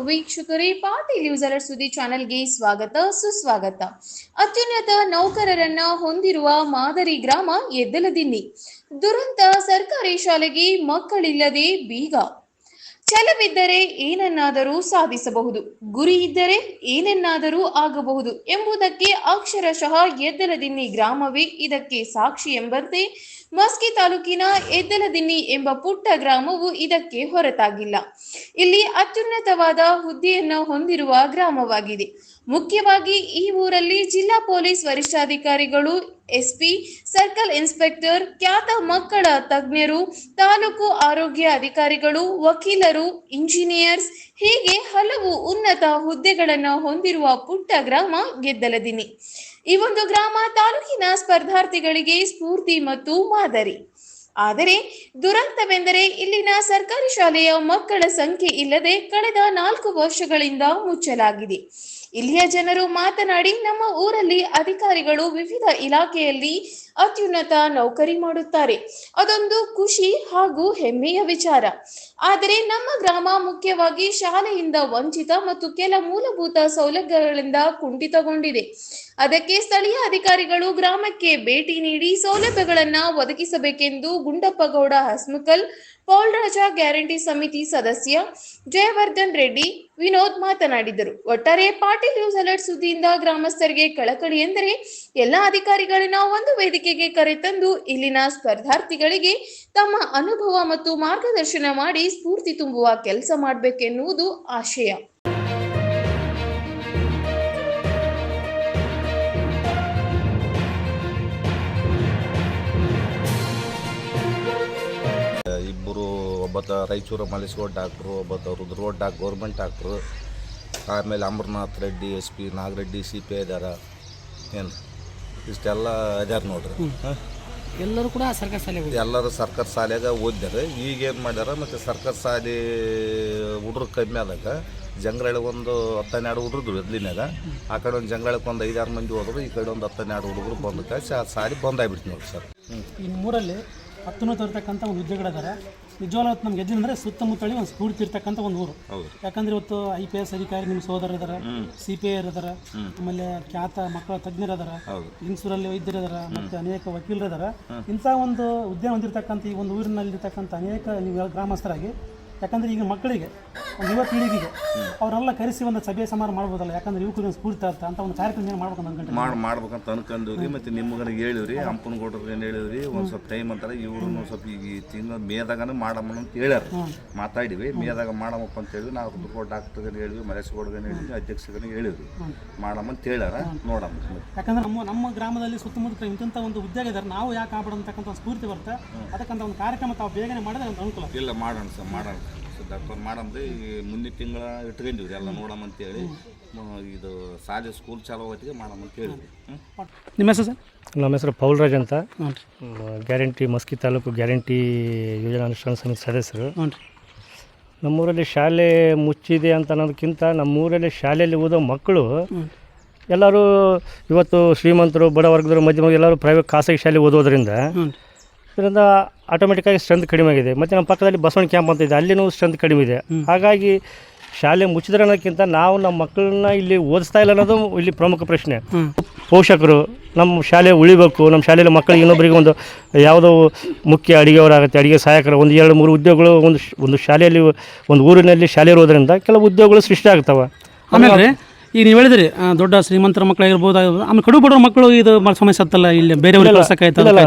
ವೀಕ್ಷಕರೇ, Patil news alert ಸುದ್ದಿ ಚಾನೆಲ್ಗೆ ಸ್ವಾಗತ ಸುಸ್ವಾಗತ. ಅತ್ಯುನ್ನತ ನೌಕರರನ್ನ ಹೊಂದಿರುವ ಮಾದರಿ ಗ್ರಾಮ ಎದ್ದಲದಿನ್ನಿ. ದುರಂತ ಸರ್ಕಾರಿ ಶಾಲೆಗೆ ಮಕ್ಕಳಿಲ್ಲದೆ ಬೀಗ. ಛಲವಿದ್ದರೆ ಏನನ್ನಾದರೂ ಸಾಧಿಸಬಹುದು, ಗುರಿ ಇದ್ದರೆ ಏನನ್ನಾದರೂ ಆಗಬಹುದು ಎಂಬುದಕ್ಕೆ ಅಕ್ಷರಶಃ ಎದ್ದಲದಿನ್ನಿ ಗ್ರಾಮವೇ ಇದಕ್ಕೆ ಸಾಕ್ಷಿ ಎಂಬಂತೆ ಮಸ್ಕಿ ತಾಲೂಕಿನ ಎದ್ದಲದಿನ್ನಿ ಎಂಬ ಪುಟ್ಟ ಗ್ರಾಮವು ಇದಕ್ಕೆ ಹೊರತಾಗಿಲ್ಲ. ಇಲ್ಲಿ ಅತ್ಯುನ್ನತವಾದ ಹುದ್ದೆಯನ್ನು ಹೊಂದಿರುವ ಗ್ರಾಮವಾಗಿದೆ. ಮುಖ್ಯವಾಗಿ ಈ ಊರಲ್ಲಿ ಜಿಲ್ಲಾ ಪೊಲೀಸ್ ವರಿಷ್ಠಾಧಿಕಾರಿಗಳು, ಎಸ್ಪಿ, ಸರ್ಕಲ್ ಇನ್ಸ್ಪೆಕ್ಟರ್, ಖ್ಯಾತ ಮಕ್ಕಳ ತಜ್ಞರು, ತಾಲೂಕು ಆರೋಗ್ಯ ಅಧಿಕಾರಿಗಳು, ವಕೀಲರು, ಇಂಜಿನಿಯರ್ಸ್ ಹೀಗೆ ಹಲವು ಉನ್ನತ ಹುದ್ದೆಗಳನ್ನು ಹೊಂದಿರುವ ಪುಟ್ಟ ಗ್ರಾಮ ಗೆದ್ದಲದಿನ್ನಿ. ಈ ಒಂದು ಗ್ರಾಮ ತಾಲೂಕಿನ ಸ್ಪರ್ಧಾರ್ಥಿಗಳಿಗೆ ಸ್ಫೂರ್ತಿ ಮತ್ತು ಮಾದರಿ. ಆದರೆ ದುರಂತವೆಂದರೆ ಇಲ್ಲಿನ ಸರ್ಕಾರಿ ಶಾಲೆಯ ಮಕ್ಕಳ ಸಂಖ್ಯೆ ಇಲ್ಲದೆ ಕಳೆದ 4 ವರ್ಷಗಳಿಂದ ಮುಚ್ಚಲಾಗಿದೆ. ಇಲ್ಲಿಯ ಜನರು ಮಾತನಾಡಿ, ನಮ್ಮ ಊರಲ್ಲಿ ಅಧಿಕಾರಿಗಳು ವಿವಿಧ ಇಲಾಖೆಯಲ್ಲಿ ಅತ್ಯುನ್ನತ ನೌಕರಿ ಮಾಡುತ್ತಾರೆ, ಅದೊಂದು ಖುಷಿ ಹಾಗೂ ಹೆಮ್ಮೆಯ ವಿಚಾರ. ಆದರೆ ನಮ್ಮ ಗ್ರಾಮ ಮುಖ್ಯವಾಗಿ ಶಾಲೆಯಿಂದ ವಂಚಿತ ಮತ್ತು ಕೆಲ ಮೂಲಭೂತ ಸೌಲಭ್ಯಗಳಿಂದ ಕುಂಠಿತಗೊಂಡಿದೆ. ಅದಕ್ಕೆ ಸ್ಥಳೀಯ ಅಧಿಕಾರಿಗಳು ಗ್ರಾಮಕ್ಕೆ ಭೇಟಿ ನೀಡಿ ಸೌಲಭ್ಯಗಳನ್ನು ಒದಗಿಸಬೇಕೆಂದು ಗುಂಡಪ್ಪಗೌಡ ಹಸ್ಮಕಲ್, ಪೌಲ್ರಾಜ ಗ್ಯಾರಂಟಿ ಸಮಿತಿ ಸದಸ್ಯ ಜಯವರ್ಧನ್ ರೆಡ್ಡಿ, ವಿನೋದ್ ಮಾತನಾಡಿದರು. ಒಟ್ಟಾರೆ ಪಾಟೀಲ್ ನ್ಯೂಸ್ ಅಲರ್ಟ್ ಸುದ್ದಿಯಿಂದ ಗ್ರಾಮಸ್ಥರಿಗೆ ಕಳಕಳಿ ಎಂದರೆ ಎಲ್ಲ ಅಧಿಕಾರಿಗಳನ್ನ ಒಂದು ವೇದಿಕೆಗೆ ಕರೆತಂದು ಇಲ್ಲಿನ ಸ್ಪರ್ಧಾರ್ಥಿಗಳಿಗೆ ತಮ್ಮ ಅನುಭವ ಮತ್ತು ಮಾರ್ಗದರ್ಶನ ಮಾಡಿ ಸ್ಫೂರ್ತಿ ತುಂಬುವ ಕೆಲಸ ಮಾಡಬೇಕೆನ್ನುವುದು ಆಶಯ. ಇಬ್ಬರು, ಒಬ್ಬತ್ತ ರಾಯಚೂರು ಮಲೇಶ್ವರ ಡಾಕ್ಟ್ರು, ಒಬ್ಬತ್ತ ರುದ್ರಗೋಡ್ ಗೌರ್ಮೆಂಟ್ ಡಾಕ್ಟ್ರು, ಆಮೇಲೆ ಅಮರ್ನಾಥ್ ರೆಡ್ಡಿ SP, ನಾಗರೆಡ್ಡಿ CPI ಇದ್ದಾರೆ. ಏನು ಇಷ್ಟೆಲ್ಲ ಇದಾರ ನೋಡ್ರಿ. ಎಲ್ಲರೂ ಕೂಡ ಸರ್ಕಾರಿ ಶಾಲೆ, ಎಲ್ಲರೂ ಸರ್ಕಾರಿ ಶಾಲೆಗೆ ಓದಿದ್ದಾರೆ. ಈಗೇನು ಮಾಡ್ಯಾರ, ಮತ್ತು ಸರ್ಕಾರಿ ಶಾಲೆ ಹುಡ್ರು ಕಮ್ಮಿ ಆದಾಗ ಜಂಗ್ರಳಿಗೆ ಒಂದು 10-12 ಹುಡುಗರು ಎದ್ಲಿನಾಗ, ಆ ಕಡೆ ಒಂದು ಜಂಗ್ರಳಿಗೆ ಒಂದು 5-6 ಮಂದಿ ಹೋದ್ರು, ಈ ಕಡೆ ಒಂದು 10-12 ಹುಡುಗರು ಬಂದಕ್ಕೆ ಶಾಲೆ ಬಂದಾಗ್ಬಿಡ್ತು ನೋಡಿ ಸರ್. ಈ ಮೂರಲ್ಲಿ ಅತ್ಯುನ್ನತ ಇರ್ತಕ್ಕಂಥ ಒಂದು ಹುದ್ದೆಗಳಿದ್ದಾರೆ. ನಿಜವಾಗ್ಲೂ ನಮ್ಗೆ ಎದ್ದಿನಂದರೆ ಸುತ್ತಮುತ್ತಳಿ ಒಂದು ಸ್ಫೂರ್ತಿ ಇರ್ತಕ್ಕಂಥ ಒಂದು ಊರು. ಯಾಕಂದ್ರೆ ಇವತ್ತು IPS ಅಧಿಕಾರಿ ನಿಮ್ಮ ಸೋದರ ಇದ್ದಾರೆ, CPI ಇದ್ದಾರೆ, ಆಮೇಲೆ ಖ್ಯಾತ ಮಕ್ಕಳ ತಜ್ಞರು ಇದ್ದಾರೆ, ಲಿಂಗಸೂರಲ್ಲಿ ವೈದ್ಯರು ಇದ್ದಾರೆ, ಮತ್ತು ಅನೇಕ ವಕೀಲರು ಇದ್ದಾರೆ. ಇಂಥ ಒಂದು ಹುದ್ದೆ ಹೊಂದಿರತಕ್ಕಂಥ ಈ ಒಂದು ಊರಿನಲ್ಲಿರ್ತಕ್ಕಂಥ ಅನೇಕ ನೀವು ಗ್ರಾಮಸ್ಥರಾಗಿ, ಯಾಕಂದರೆ ಈಗ ಮಕ್ಕಳಿಗೆ ಒಂದು ಯುವ ಪೀಳಿಗೆಗೆ ಅವರೆಲ್ಲ ಕರೆಸಿ ಒಂದು ಸಭೆ ಸಮಾರಂಭ ಮಾಡ್ಬೋದಲ್ಲ, ಯಾಕಂದ್ರೆ ಯುವಕರಿಗೆ ಸ್ಫೂರ್ತಿ ಆಗ್ತಾ ಅಂತ ಒಂದು ಕಾರ್ಯಕ್ರಮ ಏನು ಮಾಡ್ಬೇಕಂತ ಅನ್ಕೊಂಡ್ರಿ. ಮತ್ತು ನಿಮ್ಗೆ ಹೇಳಿವ್ರಿ, ಹಂಪನಗೌಡ್ರಿಗೆ ಏನು ಹೇಳಿವ್ರಿ, ಒಂದು ಸ್ವಲ್ಪ ಟೈಮ್ ಅಂತಾರೆ. ಇವರು ಸ್ವಲ್ಪ ಈಗ ತಿಂಗಳು ಮೇದಾಗನೇ ಮಾಡಮ್ಮ ಅಂತ ಹೇಳ್ಯಾರ. ಮಾತಾಡಿವಿ, ಮೇದಾಗ ಮಾಡಮಪ್ಪ ಅಂತ ಹೇಳಿವಿ. ನಾವು ರುದ್ರಗೋಡ್ ಡಾಕ್ಟರ್ಗೆ ಹೇಳಿವಿ, ಮಲೇಶ್ವರ್ಗೆ ಹೇಳಿದ್ವಿ, ಅಧ್ಯಕ್ಷರಿಗೆ ಹೇಳಿದ್ವಿ, ಮಾಡಮ್ಮ ಅಂತ ಹೇಳ್ಯಾರ. ನೋಡಮ್ಮ, ಯಾಕಂದ್ರೆ ನಮ್ಮ ಗ್ರಾಮದಲ್ಲಿ ಸುತ್ತಮುತ್ತ ಇಂಥ ಒಂದು ಉದ್ಯೋಗ ಇದ್ದಾರೆ, ನಾವು ಯಾಕೆ ಆಗ್ಬಿಡೋ ಅಂತಕ್ಕಂಥ ಒಂದು ಸ್ಫೂರ್ತಿ ಬರುತ್ತೆ. ಅದಕ್ಕಂತ ಒಂದು ಕಾರ್ಯಕ್ರಮ ತಾವು ಬೇಗನೆ ಮಾಡಿದ್ರೆ ಒಂದು ಅನುಕೂಲ. ಇಲ್ಲ, ಮಾಡೋಣ ಸರ್, ಮಾಡೋಣ ಡಾಕ್ಟರ್ ಮಾಡಮ್ರಿ. ಮುಂದಿನ ತಿಂಗಳ ಇಟ್ಕೊಂಡಿವ್ರಿ ಎಲ್ಲ ನೋಡಮ್ಮ ಅಂತೇಳಿ. ಇದು ಶಾಲೆ ಸ್ಕೂಲ್ ಚಾಲೋ ಹೊತ್ತಿಗೆ ಮಾಡಮ್ಮ ಅಂತ ಹೇಳಿದ್ವಿ. ನಿಮ್ಮ ಹೆಸರು ಸರ್? ನಮ್ಮ ಹೆಸರು ಪೌಲ್ರಾಜ್ ಅಂತ, ಗ್ಯಾರಂಟಿ ಮಸ್ಕಿ ತಾಲೂಕು ಗ್ಯಾರಂಟಿ ಯೋಜನಾ ಅನುಷ್ಠಾನ ಸಮಿತಿ ಸದಸ್ಯರು. ನಮ್ಮೂರಲ್ಲಿ ಶಾಲೆ ಮುಚ್ಚಿದೆ ಅಂತ ಅನ್ನೋದಕ್ಕಿಂತ ನಮ್ಮೂರಲ್ಲಿ ಶಾಲೆಯಲ್ಲಿ ಓದೋ ಮಕ್ಕಳು ಎಲ್ಲರೂ ಇವತ್ತು ಶ್ರೀಮಂತರು, ಬಡ ವರ್ಗದವರು, ಮಧ್ಯಮ ಎಲ್ಲರೂ ಪ್ರೈವೇಟ್ ಖಾಸಗಿ ಶಾಲೆ ಓದೋದ್ರಿಂದ ಇದರಿಂದ ಆಟೋಮೆಟಿಕ್ಕಾಗಿ ಸ್ಟ್ರೆಂತ್ ಕಡಿಮೆ ಆಗಿದೆ. ಮತ್ತು ನಮ್ಮ ಪಕ್ಕದಲ್ಲಿ ಬಸವಣ್ಣ ಕ್ಯಾಂಪ್ ಅಂತ ಇದೆ, ಅಲ್ಲಿನೂ ಸ್ಟ್ರೆಂತ್ ಕಡಿಮೆ ಇದೆ. ಹಾಗಾಗಿ ಶಾಲೆ ಮುಚ್ಚಿದ್ರೆ ಅನ್ನೋದಕ್ಕಿಂತ ನಾವು ನಮ್ಮ ಮಕ್ಕಳನ್ನ ಇಲ್ಲಿ ಓದಿಸ್ತಾ ಇಲ್ಲ ಅನ್ನೋದು ಇಲ್ಲಿ ಪ್ರಮುಖ ಪ್ರಶ್ನೆ. ಪೋಷಕರು ನಮ್ಮ ಶಾಲೆ ಉಳಿಬೇಕು, ನಮ್ಮ ಶಾಲೆಯಲ್ಲಿ ಮಕ್ಕಳಿಗೆ ಇನ್ನೊಬ್ಬರಿಗೆ ಒಂದು ಯಾವುದೋ ಮುಖ್ಯ ಅಡುಗೆಯವರಾಗುತ್ತೆ, ಅಡುಗೆ ಸಹಾಯಕರು, 1-2-3 ಉದ್ಯೋಗಗಳು ಒಂದು ಶಾಲೆಯಲ್ಲಿ, ಒಂದು ಊರಿನಲ್ಲಿ ಶಾಲೆ ಇರೋದ್ರಿಂದ ಕೆಲವು ಉದ್ಯೋಗಗಳು ಸೃಷ್ಟಿ ಆಗ್ತವೆ. ಆಮೇಲೆ ಈಗ ನೀವು ಹೇಳಿದ್ರಿ ದೊಡ್ಡ ಶ್ರೀಮಂತರ ಮಕ್ಕಳಾಗಿರ್ಬೋದು, ಆಮೇಲೆ ಕಡು ಬಡವ್ರ ಮಕ್ಕಳು ಇದು ಸಮಸ್ಯೆ ಆಯ್ತಲ್ಲ, ಇಲ್ಲಿ ಬೇರೆಯವ್ರಿಗೆ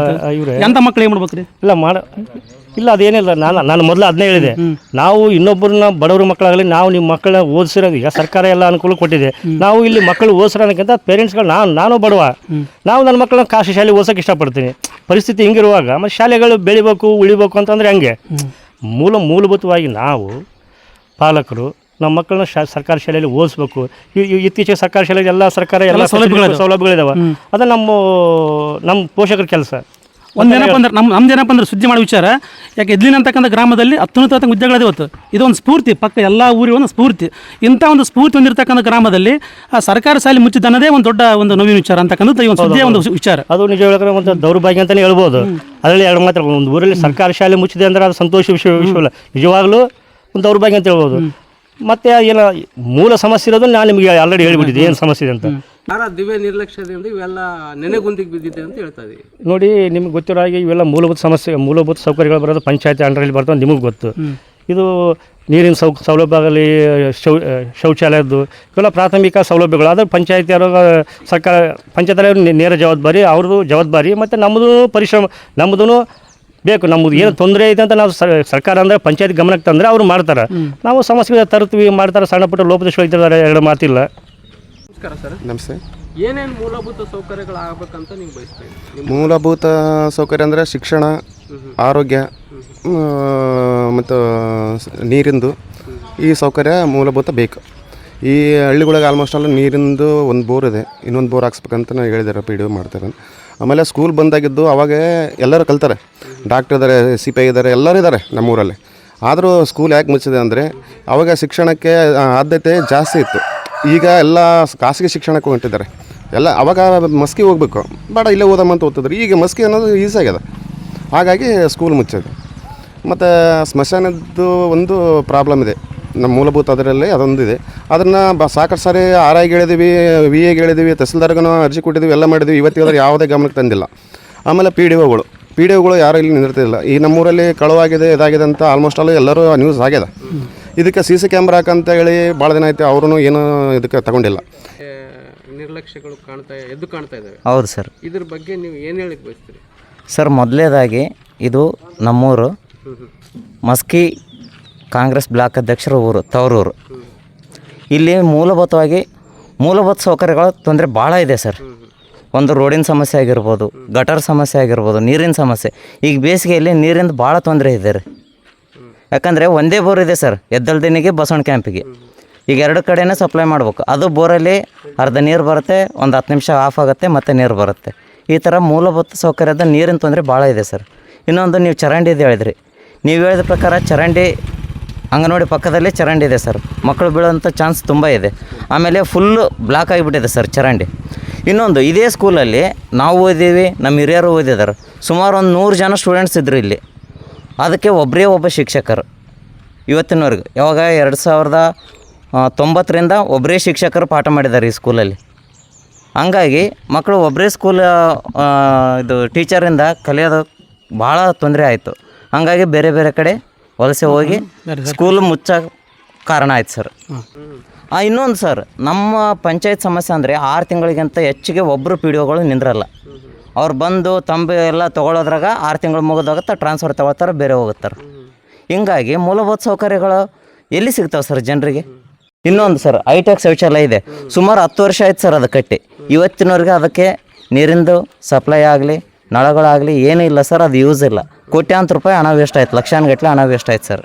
ಎಂಥ ಮಕ್ಕಳು ಏನು ಮಾಡ್ಬೇಕು ರೀ? ಇಲ್ಲ ಅದೇನಿಲ್ಲ, ನಾನು ಮೊದಲು ಅದನ್ನೇ ಹೇಳಿದೆ. ನಾವು ಇನ್ನೊಬ್ಬರನ್ನ ಬಡವ್ರ ಮಕ್ಕಳಾಗಲಿ, ನಾವು ನಿಮ್ಮ ಮಕ್ಕಳನ್ನ ಓದಿಸಿರೋದು, ಈಗ ಸರ್ಕಾರ ಎಲ್ಲ ಅನುಕೂಲ ಕೊಟ್ಟಿದೆ. ನಾವು ಇಲ್ಲಿ ಮಕ್ಕಳು ಓದಿಸಿರೋದಕ್ಕಿಂತ ಪೇರೆಂಟ್ಸ್ಗಳು ನಾನು ಬಡವ, ನಾವು ನನ್ನ ಮಕ್ಕಳನ್ನ ಖಾಸಗಿ ಶಾಲೆ ಓದಿಸೋಕೆ ಇಷ್ಟಪಡ್ತೀನಿ. ಪರಿಸ್ಥಿತಿ ಹಿಂಗಿರುವಾಗ ಮತ್ತು ಶಾಲೆಗಳು ಬೆಳಿಬೇಕು, ಉಳಿಬೇಕು ಅಂತಂದರೆ ಹಂಗೆ ಮೂಲಭೂತವಾಗಿ ನಾವು ಪಾಲಕರು ನಮ್ಮ ಮಕ್ಕಳನ್ನ ಸರ್ಕಾರಿ ಶಾಲೆಯಲ್ಲಿ ಓದಿಸ್ಬೇಕು. ಇತ್ತೀಚೆಗೆ ಸರ್ಕಾರಿ ಶಾಲೆಯಲ್ಲಿ ಎಲ್ಲ ಸರ್ಕಾರ ಎಲ್ಲ ಸೌಲಭ್ಯಗಳಿದಾವೆ. ಅದು ನಮ್ಮ ಪೋಷಕರ ಕೆಲಸ. ಒಂದೇನಪ್ಪ ಅಂದ್ರೆ ನಮ್ದೇನಪ್ಪ ಅಂದ್ರೆ ಸುದ್ದಿ ಮಾಡೋ ವಿಚಾರ, ಯಾಕೆ ಎದ್ಲಿನ ಅಂತಕ್ಕಂಥ ಗ್ರಾಮದಲ್ಲಿ ಅತ್ಯುನ್ನತ ಉದ್ಯೋಗಗಳೇ ಇವತ್ತು ಇದೊಂದು ಸ್ಫೂರ್ತಿ, ಪಕ್ಕ ಎಲ್ಲ ಊರಿಗೆ ಒಂದು ಸ್ಫೂರ್ತಿ. ಇಂಥ ಒಂದು ಸ್ಫೂರ್ತಿ ಹೊಂದಿರತಕ್ಕಂಥ ಗ್ರಾಮದಲ್ಲಿ ಸರ್ಕಾರಿ ಶಾಲೆ ಮುಚ್ಚಿದ ಅನ್ನೋದೇ ಒಂದು ದೊಡ್ಡ ಒಂದು ನೋವಿನ ವಿಚಾರ ಅಂತಕ್ಕಂಥದ್ದು ಈ ಒಂದು ಸುದ್ದಿಯ ಒಂದು ವಿಚಾರ. ಅದು ನಿಜ ಹೇಳಿದ್ರೆ ಒಂದು ದೌರ್ಭಾಗ್ಯ ಅಂತಲೇ ಹೇಳ್ಬೋದು. ಅದರಲ್ಲಿ ಎರಡು ಮಾತ್ರ, ಒಂದು ಊರಲ್ಲಿ ಸರ್ಕಾರಿ ಶಾಲೆ ಮುಚ್ಚಿದೆ ಅಂದರೆ ಅದು ಸಂತೋಷ ವಿಷಯವಲ್ಲ, ನಿಜವಾಗ್ಲೂ ಒಂದು ದೌರ್ಭಾಗ್ಯ ಅಂತ ಹೇಳ್ಬೋದು. ಮತ್ತು ಏನು ಮೂಲ ಸಮಸ್ಯೆ ಇರೋದು ನಾನು ನಿಮಗೆ ಆಲ್ರೆಡಿ ಹೇಳಿಬಿಟ್ಟಿದ್ದೆ ಏನು ಸಮಸ್ಯೆ ಇದೆ ಅಂತ. ದಿವ್ಯ ನಿರ್ಲಕ್ಷ್ಯದಿಂದ ಇವೆಲ್ಲ ನೆನೆಗುಂದಿಗೆ ಬಿದ್ದಿದೆ ಅಂತ ಹೇಳ್ತಾ ಇದೀವಿ. ನೋಡಿ, ನಿಮ್ಗೆ ಗೊತ್ತಿರೋ ಹಾಗೆ ಇವೆಲ್ಲ ಮೂಲಭೂತ ಸೌಕರ್ಯಗಳು ಬರೋದು ಪಂಚಾಯತಿ ಅಂಡರಲ್ಲಿ ಬರ್ತವೆ, ನಿಮಗೆ ಗೊತ್ತು. ಇದು ನೀರಿನ ಸೌಲಭ್ಯ ಆಗಲಿ, ಶೌಚಾಲಯದ್ದು ಇವೆಲ್ಲ ಪ್ರಾಥಮಿಕ ಸೌಲಭ್ಯಗಳು. ಆದರೆ ಪಂಚಾಯತಿಯವರು ಸರ್ಕಾರ ಪಂಚಾಯತ್ ನೇರ ಜವಾಬ್ದಾರಿ, ಅವ್ರದ್ದು ಜವಾಬ್ದಾರಿ. ಮತ್ತು ನಮ್ಮದು ಪರಿಶ್ರಮ, ನಮ್ಮದು ಬೇಕು. ನಮ್ಮದು ಏನು ತೊಂದರೆ ಇದೆ ಅಂತ ನಾವು ಸರ್ಕಾರ ಅಂದರೆ ಪಂಚಾಯತ್ ಗಮನಕ್ಕೆ ತಂದರೆ ಅವರು ಮಾಡ್ತಾರೆ. ನಾವು ಸಮಸ್ಯೆ ತರ್ತೀವಿ, ಮಾಡ್ತಾರೆ. ಸಣ್ಣ ಪುಟ್ಟ ಲೋಪದೋಷ ಇದ್ದಾರೆ, ಎರಡು ಮಾತಿಲ್ಲ. ನಮಸ್ಕಾರ ಸರ್. ನಮಸ್ತೆ. ಏನೇನು ಮೂಲಭೂತ ಸೌಕರ್ಯಗಳು ಆಗಬೇಕಂತ ನೀವು ಬಯಸ್ತಾ ಇದ್ದೀರಿ? ಮೂಲಭೂತ ಸೌಕರ್ಯ ಅಂದರೆ ಶಿಕ್ಷಣ, ಆರೋಗ್ಯ ಮತ್ತು ನೀರಿಂದು ಈ ಸೌಕರ್ಯ ಮೂಲಭೂತ ಬೇಕು. ಈ ಹಳ್ಳಿಗಳಿಗೆ ಆಲ್ಮೋಸ್ಟ್ ಆಲ್ ನೀರಿಂದು ಒಂದು ಬೋರ್ ಇದೆ, ಇನ್ನೊಂದು ಬೋರ್ ಹಾಕ್ಸ್ಬೇಕಂತ ಹೇಳಿದ್ದಾರೆ, ಪಿ ಡಿ ಒ ಮಾಡ್ತಾರೆ. ಆಮೇಲೆ ಸ್ಕೂಲ್ ಬಂದಾಗಿದ್ದು ಅವಾಗ ಎಲ್ಲರೂ ಕಲ್ತಾರೆ, ಡಾಕ್ಟರ್ ಇದ್ದಾರೆ, CPI ಇದ್ದಾರೆ, ಎಲ್ಲರೂ ಇದ್ದಾರೆ ನಮ್ಮೂರಲ್ಲಿ. ಆದರೂ ಸ್ಕೂಲ್ ಯಾಕೆ ಮುಚ್ಚಿದೆ ಅಂದರೆ ಅವಾಗ ಶಿಕ್ಷಣಕ್ಕೆ ಆದ್ಯತೆ ಜಾಸ್ತಿ ಇತ್ತು. ಈಗ ಎಲ್ಲ ಖಾಸಗಿ ಶಿಕ್ಷಣಕ್ಕೆ ಹೊಂಟಿದ್ದಾರೆ ಎಲ್ಲ. ಅವಾಗ ಮಸ್ಕಿ ಹೋಗ್ಬೇಕು, ಬೇಡ ಇಲ್ಲೇ ಓದಮ್ಮಂತ ಓದ್ತಿದ್ರು. ಈಗ ಮಸ್ಕಿ ಅನ್ನೋದು ಈಸಿ ಆಗ್ಯದ, ಹಾಗಾಗಿ ಸ್ಕೂಲ್ ಮುಚ್ಚಿದೆ. ಮತ್ತು ಸ್ಮಶಾನದ್ದು ಒಂದು ಪ್ರಾಬ್ಲಮ್ ಇದೆ ನಮ್ಮ ಮೂಲಭೂತ, ಅದರಲ್ಲಿ ಅದೊಂದಿದೆ. ಅದನ್ನು ಸಾಕಷ್ಟು ಸಾರಿ RIಗೆ ಹೇಳಿದ್ದೀವಿ, VAಗೆ ಹೇಳಿದ್ದೀವಿ, ತಹಸೀಲ್ದಾರ್ಗೂ ಅರ್ಜಿ ಕೊಟ್ಟಿದ್ದೀವಿ, ಎಲ್ಲ ಮಾಡಿದ್ದೀವಿ. ಇವತ್ತಿಗಾದ್ರೆ ಯಾವುದೇ ಗಮನಕ್ಕೆ ತಂದಿಲ್ಲ. ಆಮೇಲೆ ಪಿ ಡಿ ಒಗಳು ಯಾರೂ ಇಲ್ಲಿ ನಿಂದಿರ್ತಿಲ್ಲ. ಈ ನಮ್ಮೂರಲ್ಲಿ ಕಳುವಾಗಿದೆ, ಇದಾಗಿದೆ ಅಂತ ಆಲ್ಮೋಸ್ಟ್ ಆಲ್ ಎಲ್ಲರೂ ನ್ಯೂಸ್ ಆಗ್ಯದ. ಇದಕ್ಕೆ CC ಕ್ಯಾಮ್ರಾ ಹಾಕಂತ ಹೇಳಿ ಭಾಳ ದಿನ ಆಯ್ತು, ಅವರು ಏನು ಇದಕ್ಕೆ ತಗೊಂಡಿಲ್ಲ. ನಿರ್ಲಕ್ಷ್ಯಗಳು ಕಾಣ್ತಾ ಇದ್ದಾವೆ. ಹೌದು ಸರ್. ಇದ್ರ ಬಗ್ಗೆ ನೀವು ಏನು ಹೇಳಿಕ್ ಬಯಸ್ತೀರಿ? ಸರ್, ಮೊದಲನೇದಾಗಿ ಇದು ನಮ್ಮೂರು ಮಸ್ಕಿ ಕಾಂಗ್ರೆಸ್ ಬ್ಲಾಕ್ ಅಧ್ಯಕ್ಷರ ಊರು, ತವರೂರು. ಇಲ್ಲಿ ಮೂಲಭೂತ ಸೌಕರ್ಯಗಳ ತೊಂದರೆ ಭಾಳ ಇದೆ ಸರ್. ಒಂದು ರೋಡಿನ ಸಮಸ್ಯೆ ಆಗಿರ್ಬೋದು, ಗಟರ್ ಸಮಸ್ಯೆ ಆಗಿರ್ಬೋದು, ನೀರಿನ ಸಮಸ್ಯೆ. ಈಗ ಬೇಸಿಗೆಯಲ್ಲಿ ನೀರಿಂದ ಭಾಳ ತೊಂದರೆ ಇದೆ ರೀ. ಯಾಕಂದರೆ ಒಂದೇ ಬೋರ್ ಇದೆ ಸರ್, ಎದ್ದಲ್ದಿನಿಗೆ ಬಸವಣ್ಣ ಕ್ಯಾಂಪಿಗೆ. ಈಗ 2 ಕಡೆನೇ ಸಪ್ಲೈ ಮಾಡ್ಬೇಕು. ಅದು ಬೋರಲ್ಲಿ ಅರ್ಧ ನೀರು ಬರುತ್ತೆ, ಒಂದು 10 ನಿಮಿಷ ಆಫ್ ಆಗುತ್ತೆ, ಮತ್ತೆ ನೀರು ಬರುತ್ತೆ. ಈ ಥರ ಮೂಲಭೂತ ಸೌಕರ್ಯದ ನೀರಿನ ತೊಂದರೆ ಭಾಳ ಇದೆ ಸರ್. ಇನ್ನೊಂದು ನೀವು ಚರಂಡಿದು ಹೇಳಿದ್ರಿ. ನೀವು ಹೇಳಿದ ಪ್ರಕಾರ ಚರಂಡಿ, ಅಂಗನವಾಡಿ ಪಕ್ಕದಲ್ಲಿ ಚರಂಡಿ ಇದೆ ಸರ್. ಮಕ್ಕಳು ಬೀಳೋಂಥ ಚಾನ್ಸ್ ತುಂಬ ಇದೆ. ಆಮೇಲೆ ಫುಲ್ಲು ಬ್ಲಾಕ್ ಆಗಿಬಿಟ್ಟಿದೆ ಸರ್ ಚರಂಡಿ. ಇನ್ನೊಂದು, ಇದೇ ಸ್ಕೂಲಲ್ಲಿ ನಾವು ಓದಿದ್ದೀವಿ, ನಮ್ಮ ಹಿರಿಯರು ಓದಿದ್ದಾರೆ. ಸುಮಾರು ಒಂದು 100 ಜನ ಸ್ಟೂಡೆಂಟ್ಸ್ ಇದ್ದರು ಇಲ್ಲಿ. ಅದಕ್ಕೆ ಒಬ್ಬ ಶಿಕ್ಷಕರು ಇವತ್ತಿನವರೆಗೂ. ಯಾವಾಗ 2090ರಿಂದ ಒಬ್ಬರೇ ಶಿಕ್ಷಕರು ಪಾಠ ಮಾಡಿದ್ದಾರೆ ಈ ಸ್ಕೂಲಲ್ಲಿ. ಹಂಗಾಗಿ ಮಕ್ಕಳು ಒಬ್ಬರೇ ಇದು ಟೀಚರಿಂದ ಕಲಿಯೋದು ಭಾಳ ತೊಂದರೆ ಆಯಿತು. ಹಂಗಾಗಿ ಬೇರೆ ಬೇರೆ ಕಡೆ ವಲಸೆ ಹೋಗಿ ಸ್ಕೂಲ್ ಮುಚ್ಚೋಕೆ ಕಾರಣ ಆಯ್ತು ಸರ್. ಇನ್ನೊಂದು ಸರ್, ನಮ್ಮ ಪಂಚಾಯತ್ ಸಮಸ್ಯೆ ಅಂದರೆ 6 ತಿಂಗಳಿಗಿಂತ ಹೆಚ್ಚಿಗೆ ಒಬ್ಬರು PDO ಗಳು ನಿಂದ್ರಲ್ಲ. ಅವ್ರು ಬಂದು ಎಲ್ಲ ತೊಗೊಳೋದ್ರಾಗ 6 ತಿಂಗಳು ಮುಗಿದೋಗುತ್ತೆ, ಟ್ರಾನ್ಸ್ಫರ್ ತೊಗೊಳ್ತಾರೆ, ಬೇರೆ ಹೋಗುತ್ತಾರೆ. ಹಿಂಗಾಗಿ ಮೂಲಭೂತ ಸೌಕರ್ಯಗಳು ಎಲ್ಲಿ ಸಿಗ್ತಾವೆ ಸರ್ ಜನರಿಗೆ? ಇನ್ನೊಂದು ಸರ್, ಹೈಟೆಕ್ ಶೌಚಾಲಯ ಇದೆ. ಸುಮಾರು 10 ವರ್ಷ ಆಯ್ತು ಸರ್ ಅದು ಕಟ್ಟಿ. ಇವತ್ತಿನವರೆಗೆ ಅದಕ್ಕೆ ನೀರಿಂದು ಸಪ್ಲೈ ಆಗಲಿ, ನಳಗಳಾಗಲಿ ಏನೂ ಇಲ್ಲ ಸರ್. ಅದು ಯೂಸ್ ಇಲ್ಲ. ಕೋಟ್ಯಾಂತರ ರೂಪಾಯಿ ಹಣ ವೇಸ್ಟ್ ಆಯ್ತು, ಲಕ್ಷಾನುಗಟ್ಟಲೆ ಹಣ ವೇಸ್ಟ್ ಆಯ್ತು ಸರ್.